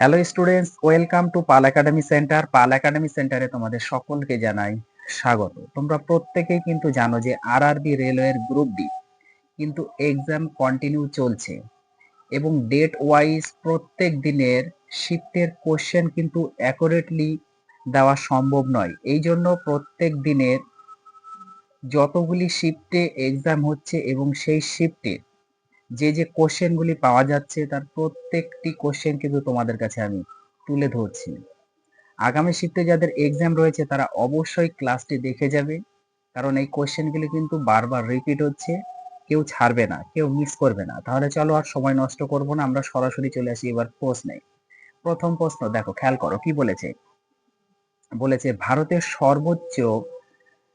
Hello students, welcome to Pal academy centre. Pal academy সেন্টারে তোমাদের সকলকে জানাই স্বাগত। তোমরা প্রত্যেকেই কিন্তু জানো যে আরআরবি রেলওয়ের গ্রুপ ডি কিন্তু এক্সাম কন্টিনিউ চলছে এবং ডেট ওয়াইজ প্রত্যেক দিনের শিফটের কোশ্চেন কিন্তু অ্যাকুরেটলি দেওয়া সম্ভব নয়। এই জন্য প্রত্যেক দিনের যতগুলি শিফটে এক্সাম হচ্ছে এবং সেই শিফটে যে কোশ্চেনগুলি পাওয়া যাচ্ছে তার প্রত্যেকটি কোশ্চেন কিন্তু তোমাদের কাছে আমি তুলে ধরছি। আগামী শিফটে যাদের এক্সাম রয়েছে তারা অবশ্যই ক্লাসটি দেখে যাবে, কারণ এই কোশ্চেনগুলি কিন্তু বারবার রিপিট হচ্ছে। কেউ ছাড়বে না, কেউ মিস করবে না। তাহলে চলো আর সময় নষ্ট করব না, আমরা সরাসরি চলে আসি এবার প্রশ্নে। প্রথম প্রশ্ন দেখো, খেয়াল করো কি বলেছে। বলেছে ভারতের সর্বোচ্চ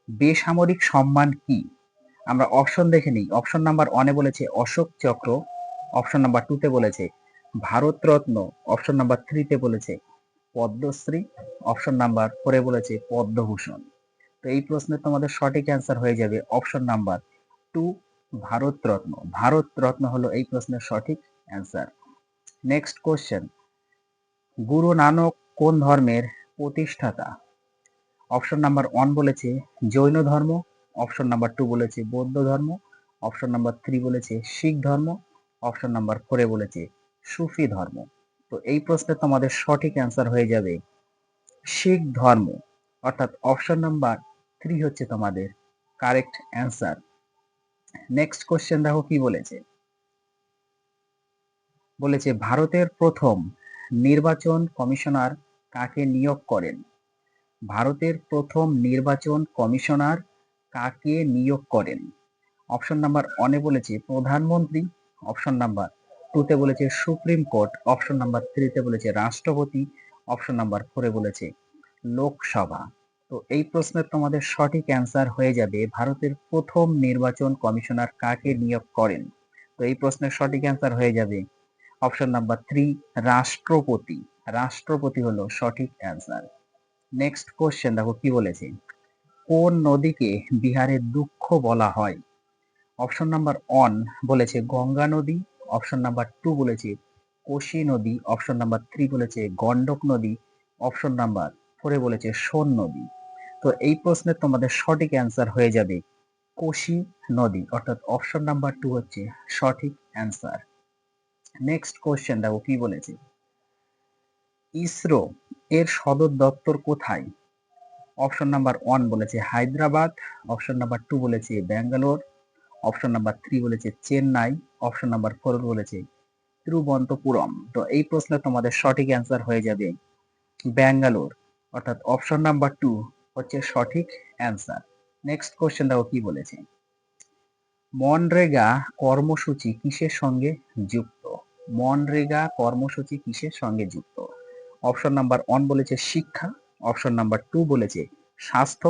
বেসামরিক সম্মান কি? আমরা অপশন দেখে নিই। অপশন নাম্বার 1 এ বলেছে অশোক চক্র, অপশন নাম্বার 2 তে বলেছে ভারত রত্ন, অপশন নাম্বার 3 তে বলেছে পদ্মশ্রী, অপশন নাম্বার 4 এ বলেছে পদ্মভূষণ। তো এই প্রশ্নের তোমাদের সঠিক অ্যান্সার হয়ে যাবে অপশন নাম্বার 2, ভারত রত্ন। ভারত রত্ন হলো এই প্রশ্নের সঠিক answer. Next question, Guru Nanak কোন ধর্মের প্রতিষ্ঠাতা? অপশন নাম্বার 1 বলেছে জৈন ধর্ম, অপশন নাম্বার 2 বলেছে বৌদ্ধ ধর্ম, অপশন নাম্বার 3 বলেছে শিখ ধর্ম, অপশন নাম্বার 4 এ বলেছে সুফি ধর্ম। তো এই প্রশ্নে তোমাদের সঠিক অ্যান্সার হয়ে যাবে শিখ ধর্ম, অর্থাৎ অপশন নাম্বার 3 হচ্ছে তোমাদের কারেক্ট অ্যান্সার। নেক্সট কোশ্চেন দেখো কি বলেছে। বলেছে ভারতের প্রথম নির্বাচন কমিশনার কাকে নিয়োগ করেন? ভারতের প্রথম নির্বাচন কমিশনার কাকে নিয়োগ করেন? অপশন নাম্বার 1 এ বলেছে প্রধানমন্ত্রী, অপশন নাম্বার 2 তে বলেছে সুপ্রিম কোর্ট, অপশন নাম্বার 3 তে বলেছে রাষ্ট্রপতি, অপশন নাম্বার 4 এ বলেছে লোকসভা। তো এই প্রশ্নের তোমাদের সঠিক অ্যান্সার হয়ে যাবে ভারতের প্রথম নির্বাচন কমিশনার কাকে নিয়োগ করেন। তো এই প্রশ্নের সঠিক অ্যান্সার হয়ে যাবে অপশন নাম্বার 3, রাষ্ট্রপতি। রাষ্ট্রপতি হলো সঠিক অ্যান্সার। নেক্সট কোশ্চেন দেখো কি বলেছে। কোন নদীকে বিহারের দুঃখ বলা হয়? অপশন নাম্বার 1 বলেছে গঙ্গা নদী, অপশন নাম্বার 2 বলেছে কোশি নদী, অপশন নাম্বার 3 বলেছে গন্ডক নদী, অপশন নাম্বার 4 এ বলেছে সোন নদী। তো এই প্রশ্নের তোমাদের সঠিক অ্যান্সার হয়ে যাবে কোশি নদী, অর্থাৎ অপশন নাম্বার 2 হচ্ছে সঠিক অ্যান্সার। নেক্সট কোশ্চেন দেখো কি বলেছে। ইসরো এর সদর দপ্তর কোথায়? অপশন নাম্বার 1 বলেছে হায়দ্রাবাদ, অপশন নাম্বার 2 বলেছে ব্যাঙ্গালোর, অপশন নাম্বার 3 বলেছে চেন্নাই, অপশন নাম্বার 4 বলেছে তিরুবনন্তপুরম। তো এই প্রশ্নে তোমাদের সঠিক অ্যান্সার হয়ে যাবে ব্যাঙ্গালোর, অর্থাৎ অপশন নাম্বার 2 হচ্ছে সঠিক অ্যান্সার। নেক্সট কোশ্চেন দেখো কি বলেছে। মনরেগা কর্মসূচি কিসের সঙ্গে যুক্ত? মনরেগা কর্মসূচি কিসের সঙ্গে যুক্ত? অপশন নাম্বার 1 বলেছে শিক্ষা, অপশন নাম্বার 2 বলেছে স্বাস্থ্য,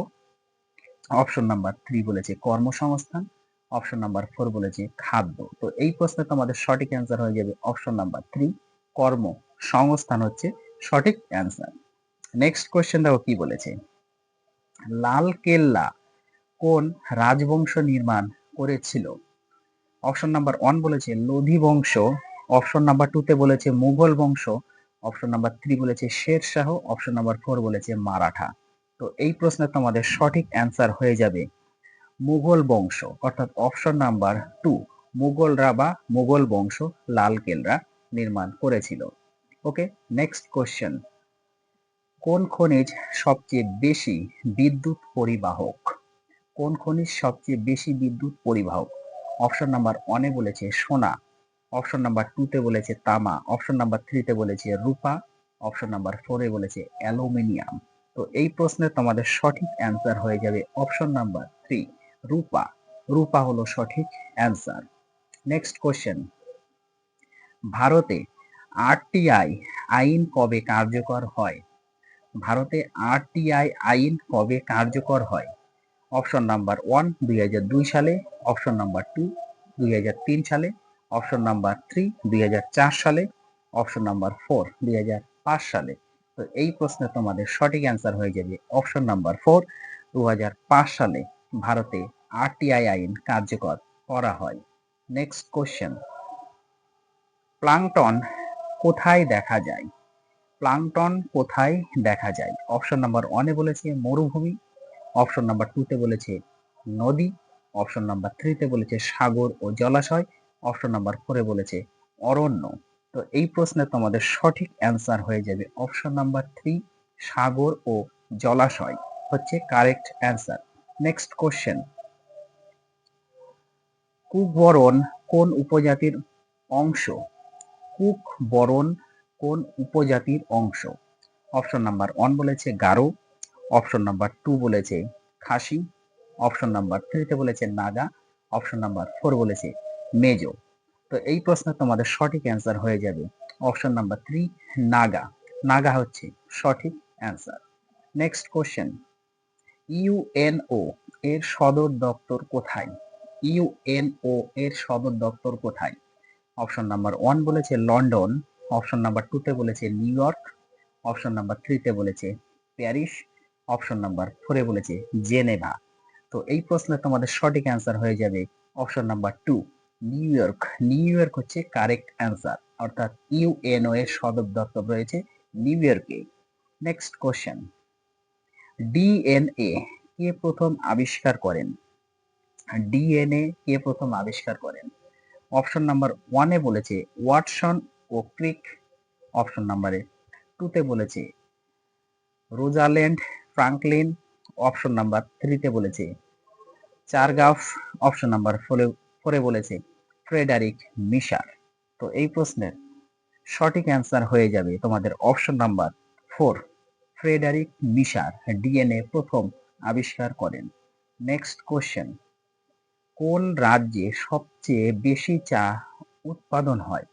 অপশন নাম্বার 3 বলেছে কর্মসংস্থান, অপশন নাম্বার 4 বলেছে খাদ্য। তো এই প্রশ্নে তোমাদের সঠিক অ্যান্সার হয়ে যাবে অপশন নাম্বার 3, কর্মসংস্থান হচ্ছে সঠিক অ্যান্সার। নেক্সট কোশ্চেন দেখো কি বলেছে। লাল কেল্লা কোন রাজবংশ নির্মাণ করেছিল? অপশন নাম্বার 1 বলেছে লোধি বংশ, অপশন নাম্বার 2 তে বলেছে মুঘল বংশ, অপশন নাম্বার 3 বলেছে শের শাহ, অপশন নাম্বার 4 বলেছে মারাঠা। তো এই প্রশ্নে তোমাদের সঠিক অ্যান্সার হয়ে যাবে মুঘল বংশ, অর্থাৎ অপশন নাম্বার 2, মুঘলরা বা মুঘল বংশ লাল কেল্লা নির্মাণ করেছিল। ওকে, নেক্সট কোশ্চেন। কোন খনিজ সবচেয়ে বেশি বিদ্যুৎ পরিবাহক? কোন খনিজ সবচেয়ে বেশি বিদ্যুৎ পরিবাহক? অপশন নাম্বার 1 এ বলেছে সোনা, অপশন নাম্বার 2 তে বলেছে তামা, অপশন নাম্বার 3 তে বলেছে রূপা, অপশন নাম্বার 4 এ বলেছে অ্যালুমিনিয়াম। তো এই প্রশ্নে তোমাদের সঠিক অ্যান্সার হয়ে যাবে অপশন নাম্বার 3, রূপা। রূপা হলো সঠিক অ্যান্সার। Next question. ভারতে আরটিআই আইন কবে কার্যকর হয়? ভারতে আরটিআই আইন কবে কার্যকর হয়? অপশন নাম্বার 1 2002 সালে, অপশন নাম্বার 2 2003 সালে, অপশন নাম্বার 3 2004 সালে, অপশন নাম্বার 4 2005 সালে। তো এই প্রশ্নে তোমাদের সঠিক অ্যান্সার হয়ে যাবে অপশন নাম্বার 4, 2005 সালে ভারতে আরটিআই আইন কার্যকর করা হয়। Next question. প্লাঙ্কটন কোথায় দেখা যায়? প্লাঙ্কটন কোথায় দেখা যায়? অপশন নাম্বার 1 এ বলেছে মরুভূমি, অপশন নাম্বার 2 তে বলেছে নদী, অপশন নাম্বার 3 তে বলেছে সাগর ও জলাশয়, অপশন নাম্বার 4 এ বলেছে অরণ্য। তো এই প্রশ্নে তোমাদের সঠিক অ্যান্সার হয়ে যাবে অপশন নাম্বার 3, সাগর ও জলাশয় হচ্ছে কারেক্ট অ্যান্সার। নেক্সট কোশ্চেন, কুকবরণ কোন উপজাতির অংশ? কুকবরণ কোন উপজাতির অংশ? অপশন নাম্বার 1 বলেছে গারো, অপশন নাম্বার 2 বলেছে খাসি, অপশন নাম্বার 3 তে বলেছে নাগা, অপশন নাম্বার 4 বলেছে মেজো। তো এই প্রশ্নে তোমাদের সঠিক অ্যান্সার হয়ে যাবে অপশন নাম্বার 3, নাগা। নাগা হচ্ছে সঠিক অ্যান্সার। নেক্সট কোশ্চেন, ইউএনও এর সদর দপ্তর কোথায়? ইউএনও এর সদর দপ্তর কোথায়? অপশন নাম্বার 1 বলেছে লন্ডন, অপশন নাম্বার 2 তে বলেছে নিউ ইয়র্ক, অপশন নাম্বার 3 তে বলেছে প্যারিস, অপশন নাম্বার 4 এ বলেছে জেনেভা। তো এই প্রশ্নে তোমাদের সঠিক অ্যান্সার হয়ে যাবে option number 2, new York. New York হচ্ছে কারেক্ট অ্যান্সার, অর্থাৎ ইউএনও এর সদর দপ্তর রয়েছে নিউ ইয়র্কে। নেক্সট কোশ্চেন, ডিএনএ কে প্রথম আবিষ্কার করেন? ডিএনএ কে প্রথম আবিষ্কার করেন? অপশন নাম্বার 1 এ বলেছে ওয়াটসন ও ক্রিক, অপশন নাম্বারে 2 তে বলেছে রোজাল্যান্ড ফ্রাঙ্কলিন, অপশন নাম্বার 3 তে বলেছে চারগাফ, অপশন নাম্বার 4 এ বলেছে ফ্রেডারিক মিশার। তো এই প্রশ্নের সঠিক অ্যান্সার হয়ে যাবে তোমাদের অপশন নাম্বার 4, ফ্রেডারিক মিশার ডিএনএ প্রথম আবিষ্কার করেন। নেক্সট কোশ্চেন, কোন রাজ্যে সবচেয়ে বেশি চা উৎপাদন হয়?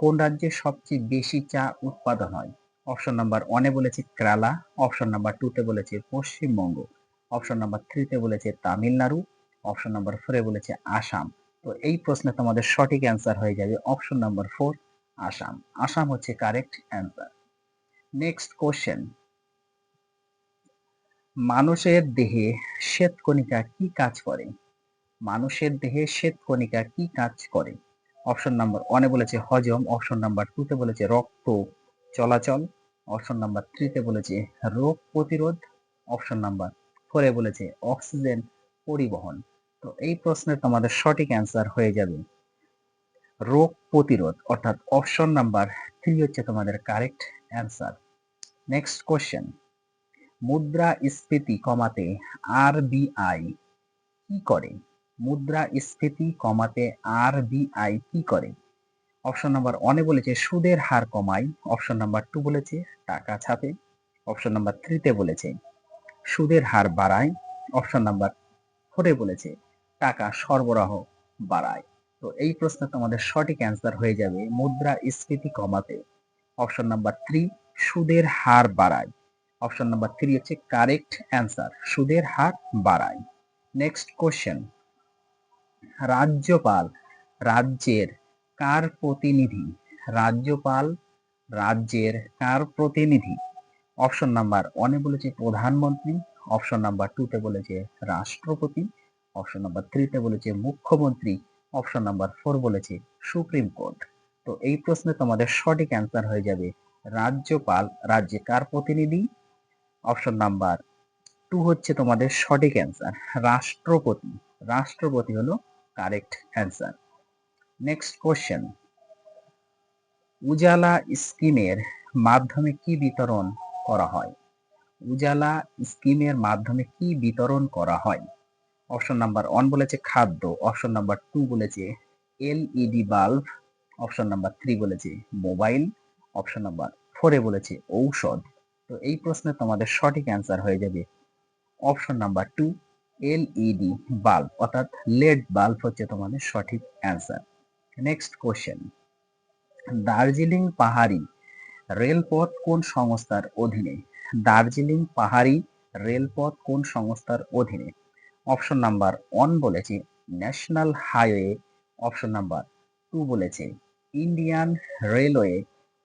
কোন রাজ্যে সবচেয়ে বেশি চা উৎপাদন হয়? অপশন নাম্বার 1 এ বলেছে কেরালা, অপশন নাম্বার 2 তে বলেছে পশ্চিমবঙ্গ, অপশন নাম্বার 3 তে বলেছে তামিলনাড়ু, অপশন নাম্বার 4 এ বলেছে আসাম। তো এই প্রশ্নে তোমাদের সঠিক অ্যান্সার হয়ে যাবে অপশন নাম্বার 4, আসাম। আসাম হচ্ছে কারেক্ট অ্যান্সার। নেক্সট কোশ্চেন, মানুষের দেহে শ্বেতকণিকা কি কাজ করে? মানুষের দেহে শ্বেতকণিকা কি কাজ করে? অপশন নাম্বার 1 এ বলেছে হজম, অপশন নাম্বার 2 তে বলেছে রক্ত চলাচল, অপশন নাম্বার 3 তে বলেছে রোগ প্রতিরোধ, অপশন নাম্বার 4 এ বলেছে অক্সিজেন পরিবহন। তো এই প্রশ্নের তোমাদের সঠিক অ্যান্সার হয়ে যাবে রোগ প্রতিরোধ, অর্থাৎ অপশন নাম্বার 3 হচ্ছে তোমাদের কারেক্ট অ্যান্সার। নেক্সট কোশ্চেন, মুদ্রাস্ফীতি কমাতে আরবিআই কি করে? মুদ্রাস্ফীতি কমাতে আরবিআই কি করে? অপশন নাম্বার 1 এ বলেছে সুদের হার কমায়, অপশন নাম্বার 2 বলেছে টাকা ছাপে, অপশন নাম্বার 3 তে বলেছে সুদের হার বাড়ায়, অপশন নাম্বার 4 এ বলেছে টাকা সরবরাহ বাড়ায়। তো এই প্রশ্নে তোমাদের সঠিক অ্যান্সার হয়ে যাবে মুদ্রাস্ফীতি কমাতে অপশন নাম্বার 3, সুদের হার বাড়ায়। অপশন নাম্বার 3 হচ্ছে কারেক্ট অ্যান্সার, সুদের হার বাড়ায়। নেক্সট কোশ্চেন, রাজ্যপাল রাজ্যের কার প্রতিনিধি? রাজ্যপাল রাজ্যের কার প্রতিনিধি? অপশন নাম্বার 1 এ বলেছে প্রধানমন্ত্রী, অপশন নাম্বার 2 তে বলেছে রাষ্ট্রপতি, অপশন নাম্বার 3 তে বলেছে মুখ্যমন্ত্রী, অপশন নাম্বার 4 বলেছে সুপ্রিম কোর্ট। তো এই প্রশ্নে তোমাদের সঠিক অ্যান্সার হয়ে যাবে রাজ্যপাল রাজ্যে কার প্রতিনিধি? অপশন নাম্বার 2 হচ্ছে তোমাদের সঠিক অ্যান্সার, রাষ্ট্রপতি। রাষ্ট্রপতি হলো কারেক্ট অ্যান্সার। নেক্সট কোশ্চেন, উজালা স্কিমের মাধ্যমে কি বিতরণ করা হয়? উজালা স্কিমের মাধ্যমে কি বিতরণ করা হয়? অপশন নাম্বার 1 বলেছে খাদ্য, অপশন নাম্বার 2 বলেছে এলইডি বাল্ব, অপশন নাম্বার 3 বলেছে মোবাইল, অপশন নাম্বার 4 এ বলেছে ঔষধ। তো এই প্রশ্নে তোমাদের সঠিক অ্যান্সার হয়ে যাবে অপশন নাম্বার 2, এলইডি বাল্ব, অর্থাৎ লেড বাল্ব হচ্ছে তোমাদের সঠিক অ্যান্সার। নেক্সট কোশ্চেন, দার্জিলিং পাহাড়ি রেলপথ কোন সংস্থার অধীনে? দার্জিলিং পাহাড়ি রেলপথ কোন সংস্থার অধীনে? অপশন নাম্বার 1 বলেছে ন্যাশনাল হাইওয়ে, অপশন নাম্বার 2 বলেছে ইন্ডিয়ান রেলওয়ে,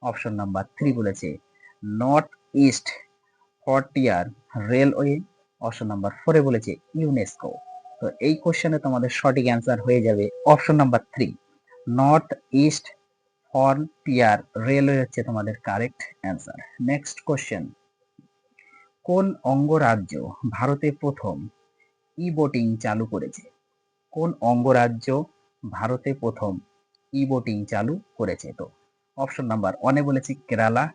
অপশন নাম্বার 3 বলেছে north east frontier railway, option number 4 এ বলেছে ইউনেস্কো। তো এই কোশ্চেনে তোমাদের সঠিক অ্যান্সার হয়ে যাবে option number 3, north east frontier railway হচ্ছে তোমাদের কারেক্ট অ্যান্সার। নেক্সট কোশ্চেন, কোন অঙ্গরাজ্য ভারতে প্রথম ই ভোটিং চালু করেছে? কোন অঙ্গরাজ্য ভারতে প্রথম ই ভোটিং চালু করেছে? তো অপশন নাম্বার ওয়ানে বলেছে কেরালা,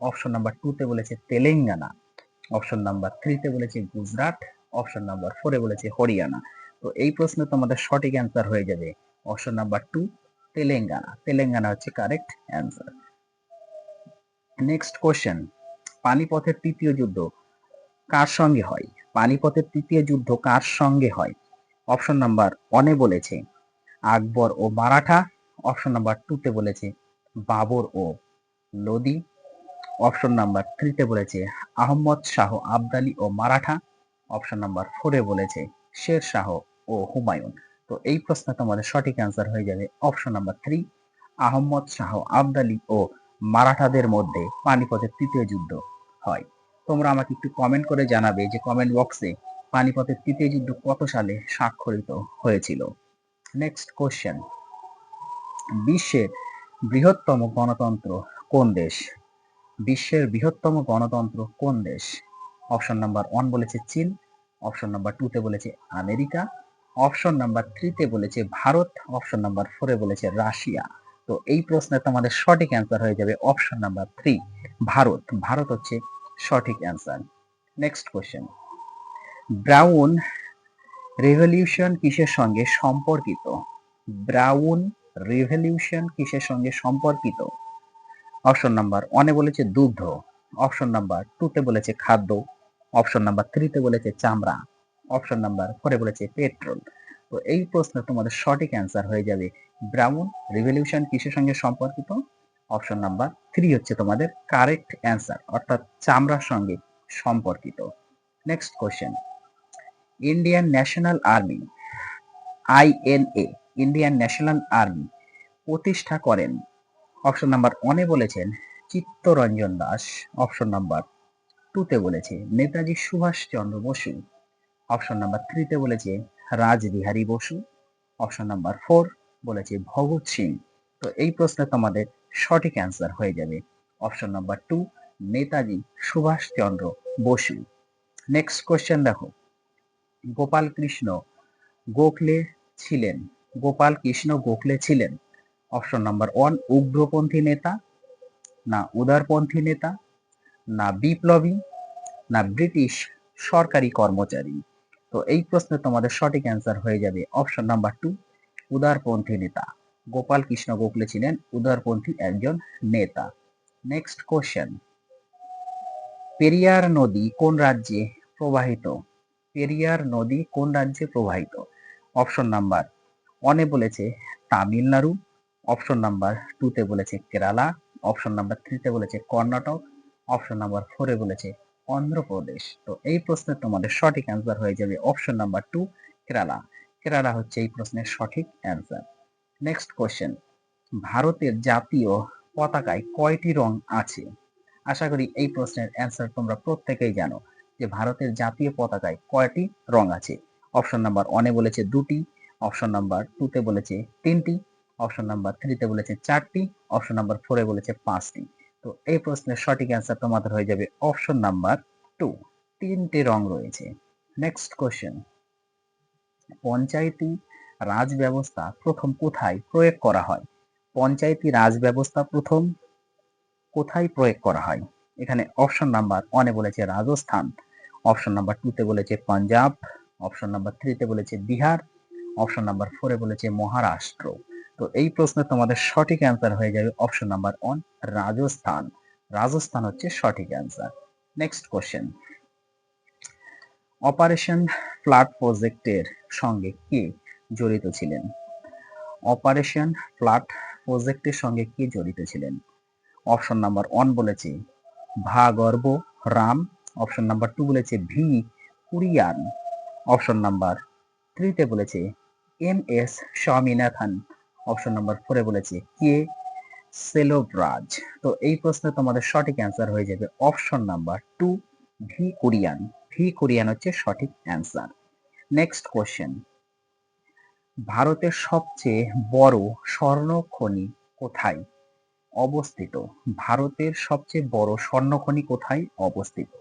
অপশন নাম্বার টুতে বলেছে তেলেঙ্গানা, অপশন নাম্বার থ্রিতে বলেছে গুজরাট, অপশন নাম্বার ফোরে বলেছে হরিয়ানা। তো এই প্রশ্নে তোমাদের সঠিক অ্যান্সার হয়ে যাবে option number two, Telangana. Telangana হচ্ছে কারেক্ট অ্যান্সার। নেক্সট কোশ্চেন, পানিপথের তৃতীয় যুদ্ধ কার সঙ্গে হয়? পানিপথের তৃতীয় যুদ্ধ কার সঙ্গে হয়? অপশন নাম্বার ওয়ানে বলেছে আকবর ও মারাঠা, অপশন নাম্বার টুতে বলেছে বাবর ও লোদি, অপশন নাম্বার থ্রিতে বলেছে আহমদ শাহ আবদালি ও মারাঠা, অপশন নাম্বার ফোরে বলেছে শের শাহ ও হুমায়ুন। তো এই প্রশ্নে তোমাদের সঠিক অ্যান্সার হয়ে যাবে option number three, Ahmad Shah Abdali ও মারাঠাদের মধ্যে পানিপথের তৃতীয় যুদ্ধ হয়। তোমরা আমাকে একটু কমেন্ট করে জানাবে যে কমেন্ট বক্সে পানিপথের তৃতীয় যুদ্ধ কত সালে স্বাক্ষরিত হয়েছিল। নেক্সট কোশ্চেন, বিশ্বের বৃহত্তম গণতন্ত্র কোন দেশ? বিশ্বের বৃহত্তম গণতন্ত্র কোন দেশ? অপশন নাম্বার ওয়ান বলেছে চীন, অপশন নাম্বার টুতে বলেছে আমেরিকা, অপশন নাম্বার থ্রিতে বলেছে ভারত, অপশন নাম্বার ফোরে বলেছে রাশিয়া। তো এই প্রশ্নে তোমাদের সঠিক অ্যান্সার হয়ে যাবে option number three, Bharat. Bharat হচ্ছে সঠিক answer. Next question, brown revolution কিসের সঙ্গে সম্পর্কিত? ব্রাউন রেভলিউশন কিসের সঙ্গে সম্পর্কিত? অপশন নাম্বার ওয়ানে বলেছে দুগ্ধ, অপশন নাম্বার টুতে বলেছে খাদ্য, অপশন নাম্বার থ্রিতে বলেছে চামড়া, অপশন নাম্বার ফোরে বলেছে পেট্রোল। তো এই প্রশ্নে তোমাদের সঠিক অ্যান্সার হয়ে যাবে ব্রাউন রিভলিউশন কিসের সঙ্গে সম্পর্কিত? অপশন নাম্বার থ্রি হচ্ছে তোমাদের কারেক্ট অ্যান্সার, অর্থাৎ চামড়ার সঙ্গে সম্পর্কিত। Next question, Indian national army INA, Indian national army প্রতিষ্ঠা করেন? অপশন নাম্বার ওয়ানে বলেছেন চিত্তরঞ্জন দাস, অপশন নাম্বার টুতে বলেছে নেতাজি সুভাষচন্দ্র বসু, অপশন নাম্বার থ্রিতে বলেছে Rash Behari Bose, option number four বলেছে ভগৎ সিং। তো এই প্রশ্নে তোমাদের সঠিক অ্যান্সার হয়ে যাবে option number two, Netaji Subhash Chandra Bose. Next question দেখো, গোপাল কৃষ্ণ গোখলে ছিলেন, গোপাল কৃষ্ণ গোখলে ছিলেন অপশন নাম্বার ওয়ান উগ্রপন্থী নেতা, না উদারপন্থী নেতা, না বিপ্লবী, না ব্রিটিশ সরকারি কর্মচারী? তো এই প্রশ্নে তোমাদের সঠিক অ্যান্সার হয়ে যাবে অপশন নাম্বার টু, উদারপন্থী নেতা। গোপাল কৃষ্ণ গোখলে ছিলেন উদারপন্থী একজন নেতা। নেক্সট কোশ্চেন, পেরিয়ার নদী কোন রাজ্যে প্রবাহিত? পেরিয়ার নদী কোন রাজ্যে প্রবাহিত? অপশন নাম্বার ওয়ানে বলেছে তামিলনাড়ু, অপশন নাম্বার টুতে বলেছে কেরালা, অপশন নাম্বার থ্রিতে বলেছে কর্ণাটক, অপশন নাম্বার ফোরে বলেছে অন্ধ্রপ্রদেশ। তো এই প্রশ্নের তোমাদের সঠিক অ্যান্সার হয়ে যাবে option number two, Kerala. Kerala হচ্ছে এই প্রশ্নের সঠিক অ্যান্সার। নেক্সট কোশ্চেন, ভারতের জাতীয় পতাকায় কয়টি রং আছে? আশা করি এই প্রশ্নের অ্যান্সার তোমরা প্রত্যেকেই জানো যে ভারতের জাতীয় পতাকায় কয়টি রং আছে। অপশন নাম্বার ওয়ানে বলেছে দুটি, অপশন নাম্বার টুতে বলেছে তিনটি, অপশন নাম্বার থ্রিতে বলেছে চারটি, অপশন নাম্বার ফোরে বলেছে পাঁচটি। তো এই প্রশ্নের সঠিক অ্যান্সার তোমাদের হয়ে যাবে অপশন নাম্বার টু, তিনটি রং রয়েছে। নেক্সট কোশ্চেন, পঞ্চায়েতি রাজ ব্যবস্থা প্রথম কোথায় প্রয়োগ করা হয়? পঞ্চায়েতি রাজ ব্যবস্থা প্রথম কোথায় প্রয়োগ করা হয়? এখানে অপশন নাম্বার ওয়ানে বলেছে রাজস্থান, অপশন নাম্বার টুতে বলেছে পাঞ্জাব, অপশন নাম্বার থ্রিতে বলেছে বিহার, অপশন নাম্বার ফোরে বলেছে মহারাষ্ট্র। তো এই প্রশ্নে তোমাদের সঠিক অ্যান্সার হয়ে যাবে option number one, Rajasthan. Rajasthan হচ্ছে সঠিক answer. Next question, operation flood প্রজেক্টের সঙ্গে কে জড়িত ছিলেন? অপারেশন ফ্লাড প্রজেক্টের সঙ্গে কে জড়িত ছিলেন? অপশন নাম্বার ওয়ান বলেছে ভাগর্ভ রাম, অপশন নাম্বার টু বলেছে ভি কুরিয়ান, অপশন নাম্বার থ্রিতে বলেছে এম.এস. স্বামীনাথন, অপশন নাম্বার ফোরে বলেছে কে সেলোভরাজ। তো এই প্রশ্নে তোমাদের সঠিক অ্যান্সার হয়ে যাবে option number two, V Kurien. V Kurien হচ্ছে সঠিক অ্যান্সার। নেক্সট কোশ্চেন, ভারতের সবচেয়ে বড় স্বর্ণ খনি কোথায়? অবস্থিত? ভারতের সবচেয়ে বড় স্বর্ণখনি কোথায় অবস্থিত?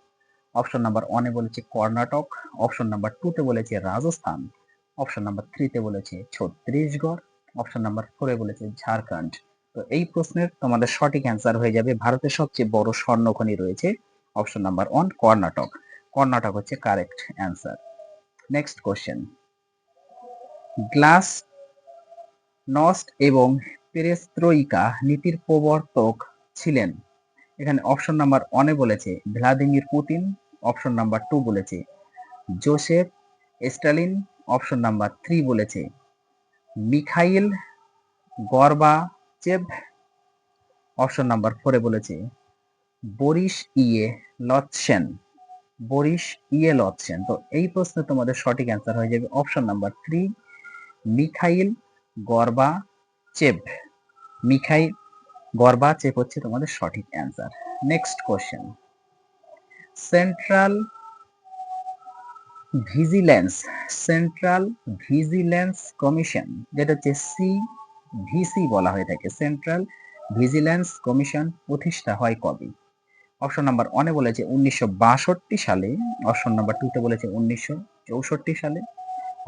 অপশন নাম্বার 1 এ বলেছে কর্ণাটক, অপশন নাম্বার 2 তে বলেছে রাজস্থান, অপশন নাম্বার 3 তে বলেছে ছত্তিশগড়, অপশন নাম্বার 4 এ বলেছে ঝাড়খণ্ড। তো এই প্রশ্নের তোমাদের সঠিক অ্যান্সার হয়ে যাবে ভারতের সবচেয়ে বড় স্বর্ণখনি রয়েছে অপশন নাম্বার 1 কর্ণাটক। কর্ণাটক হচ্ছে correct answer. Next question, glass নস্ট এবং পেরেস্ত্রোইকা নীতির প্রবর্তক ছিলেন? এখানে অপশন নাম্বার 1 এ বলেছে ভ্লাদিমির পুতিন, অপশন নাম্বার 2 বলেছে জোসেফ স্টালিন, অপশন নাম্বার 3 বলেছে মিখাইল গর্বাচেভ, অপশন নাম্বার 4 এ বলেছে বরিস ইয়ে লৎসেন। বরিস ইয়ে লৎসেন। তো এই প্রশ্নে তোমাদের সঠিক অ্যান্সার হয়ে যাবে option number 3 Mikhail Gorbachev. Mikhail Gorbachev হচ্ছে তোমাদের সঠিক answer. Next question, central vigilance commission, যেটা হচ্ছে সিভিসি বলা হয়ে থাকে, সেন্ট্রাল ভিজিল্যান্স কমিশন প্রতিষ্ঠা হয় কবে? অপশন নাম্বার 1 এ বলেছে 1962 সালে, অপশন নাম্বার 2 তে বলেছে 1964 সালে,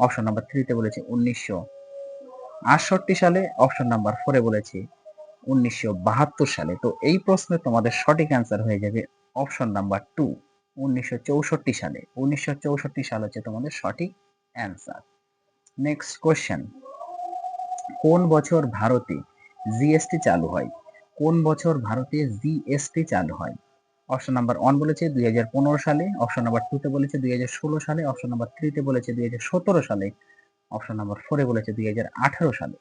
অপশন নাম্বার 3 তে বলেছে 1968 সালে, অপশন নাম্বার 4 এ বলেছে 1972 সালে। তো এই প্রশ্নে তোমাদের সঠিক অ্যান্সার হয়ে যাবে অপশন নাম্বার 2 1964 সালে। 1964 সাল হচ্ছে তোমাদের সঠিক অ্যান্সার। নেক্সট কোশ্চেন, কোন বছর ভারতে জিএসটি চালু হয়? কোন বছর ভারতে জিএসটি চালু হয়? অপশন নাম্বার 1 বলেছে 2015 সালে, অপশন নাম্বার 2 তে বলেছে 2016 সালে, অপশন নাম্বার 3 তে বলেছে 2017 সালে, অপশন নাম্বার 4 এ বলেছে 2018 সালে।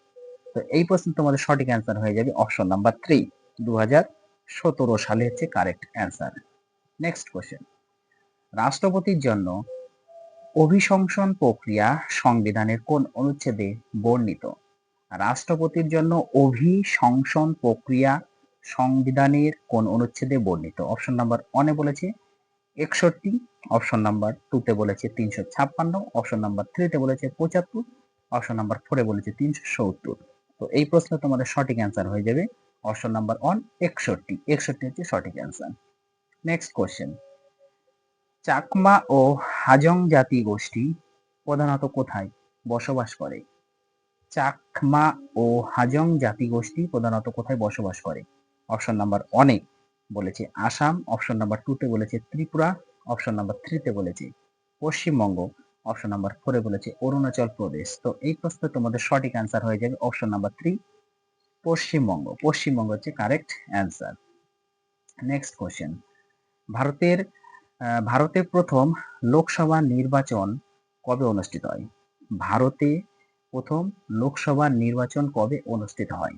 তো এই প্রশ্নে তোমাদের সঠিক অ্যান্সার হয়ে যাবে অপশন নাম্বার 3 2017 সালে হচ্ছে কারেক্ট অ্যান্সার। নেক্সট কোশ্চেন, রাষ্ট্রপতির জন্য অভিশংসন প্রক্রিয়া সংবিধানের কোন অনুচ্ছেদে বর্ণিত? রাষ্ট্রপতির জন্য অভিশংসন প্রক্রিয়া সংবিধানের কোন অনুচ্ছেদে বর্ণিত? অপশন নাম্বার 1 এ বলেছে 61, অপশন নাম্বার 2 তে বলেছে 356, অপশন নাম্বার 3 তে বলেছে 75, অপশন নাম্বার 4 এ বলেছে 370। তো এই প্রশ্নে তোমাদের সঠিক অ্যান্সার হয়ে যাবে অপশন নাম্বার 1 61। 61 হচ্ছে সঠিক অ্যান্সার। নেক্সট কোশ্চেন, চাকমা ও হাজং জাতি গোষ্ঠী প্রধানত কোথায় বসবাস করে? চাকমা ও হাজং জাতিগোষ্ঠী প্রধানত কোথায় বসবাস করে? অপশন নাম্বার 1 এ বলেছে আসাম, অপশন নাম্বার 2 তে বলেছে ত্রিপুরা, অপশন নাম্বার 3 তে বলেছে পশ্চিমবঙ্গ, অপশন নাম্বার 4 এ বলেছে অরুণাচল প্রদেশ। তো এই প্রশ্নে তোমাদের সঠিক অ্যান্সার হয়ে যাবে অপশন নাম্বার 3 পশ্চিমবঙ্গ। পশ্চিমবঙ্গ হচ্ছে কারেক্ট অ্যান্সার। নেক্সট কোশ্চেন, ভারতের ভারতে প্রথম লোকসভা নির্বাচন কবে অনুষ্ঠিত হয়? ভারতে প্রথম লোকসভা নির্বাচন কবে অনুষ্ঠিত হয়?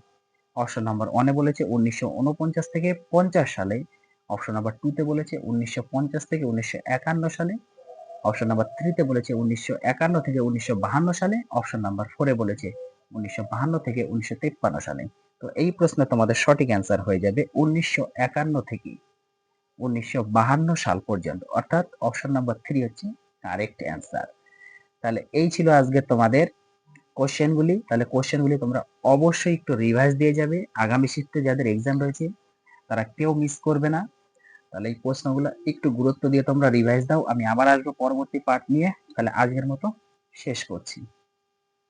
অপশন নাম্বার 1 এ বলেছে 1949 থেকে 50 সালে, অপশন নাম্বার 2 তে বলেছে 1950 থেকে 1951 সালে, অপশন নাম্বার 3 তে বলেছে 1951 থেকে 1952 সালে, অপশন নাম্বার 4 এ বলেছে 1952 থেকে 1953 সালে। তো এই প্রশ্নে তোমাদের সঠিক অ্যান্সার হয়ে যাবে 1951 থেকে 1952 সাল পর্যন্ত, অর্থাৎ অপশন নাম্বার 3 হচ্ছে কারেক্ট অ্যান্সার। তাহলে এই ছিল আজকে তোমাদের কোশ্চেনগুলি। তাহলে কোশ্চেনগুলি তোমরা অবশ্যই একটু রিভাইজ দিয়ে যাবে, আগামী শিফটে যাদের এক্সাম রয়েছে তারা কেউ মিস করবে না। তাহলে এই প্রশ্নগুলো একটু গুরুত্ব দিয়ে তোমরা রিভাইজ দাও। আমি আবার আসবো পরবর্তী পার্ট নিয়ে। তাহলে আজকের মতো শেষ করছি।